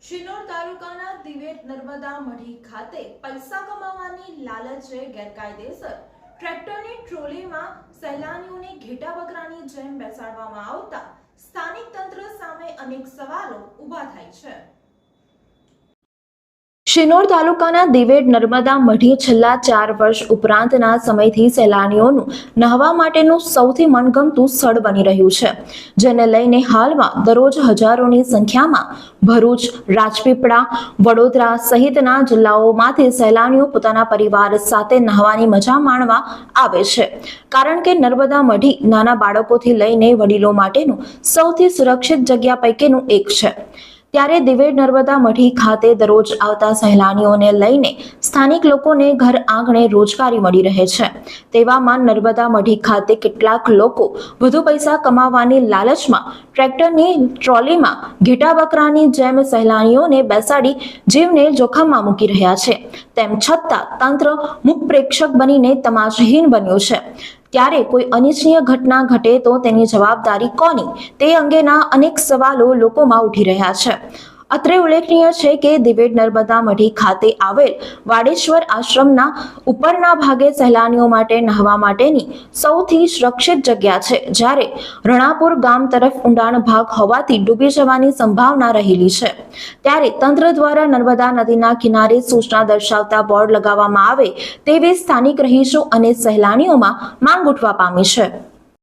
શિનોર તાલુકાના દિવેટ નર્મદા મઢી ખાતે પૈસા કમાવાની લાલચે ગેરકાયદેસર ટ્રેક્ટરની ટ્રોલીમાં સહેલાણીઓને ઘેટા બકરાની જેમ બેસાડવામાં આવતા સ્થાનિક તંત્ર સામે અનેક સવાલો ઊભા થાય છે। શિનોર તાલુકાના દિવેટ નર્મદા મઢી છેલ્લા 4 વર્ષ ઉપરાંતના સમયથી સહેલાણીઓનું નહાવા માટેનું સૌથી મનગમતું સ્થળ બની રહ્યું છે, જેને લઈને હાલમાં દરરોજ હજારોની સંખ્યામાં ભરૂચ, રાજપીપળા, વડોદરા સહિતના જિલ્લાઓમાંથી સહેલાણીઓ પોતાના પરિવાર સાથે નહાવાની મજા માણવા આવે છે, કારણ કે નર્મદા મઢી નાના બાળકોથી લઈને વડીલો માટેનું સૌથી સુરક્ષિત જગ્યા પૈકીનું એક છે। ત્યારે દિવેટ નર્મદા મઢી ખાતે દરરોજ આવતા સહેલાણીઓને લઈને સ્થાનિક લોકોને ઘર આંગણે રોજગારી મળી રહે છે। તેવામાં નર્મદા મઢી ખાતે કેટલાક લોકો વધુ પૈસા કમાવાની લાલચમાં ટ્રેક્ટરની ટ્રોલીમાં ઘેટા બકરાની જેમ સહેલાણીઓને બેસાડી જીવને જોખમમાં મૂકી રહ્યા છે। તેમ છતાં તંત્ર મુખ પ્રેક્ષક બનીને તમાશહીન બન્યું છે। ત્યારે કોઈ અનિચ્છનીય ઘટના ઘટે તો તેની જવાબદારી કોની, તે અંગેના અનેક સવાલો લોકોમાં ઉઠી રહ્યા છે। અત્રે ઉલ્લેખનીય છે કે દિવેટ નર્મદા મઢી ખાતે આવેલ વાડેશ્વર આશ્રમના ઉપરના ભાગે સહેલાણીઓ માટે નહાવા માટેની સૌથી સુરક્ષિત જગ્યા છે, જ્યારે રણાપુર ગામ તરફ ઊંડાણ ભાગ હોવાથી ડૂબી જવાની સંભાવના રહેલી છે। ત્યારે તંત્ર દ્વારા નર્મદા નદીના કિનારે સૂચના દર્શાવતા બોર્ડ લગાવવામાં આવે તેવી સ્થાનિક રહીશો અને સહેલાણીઓમાં માંગ ઉઠવા પામી છે।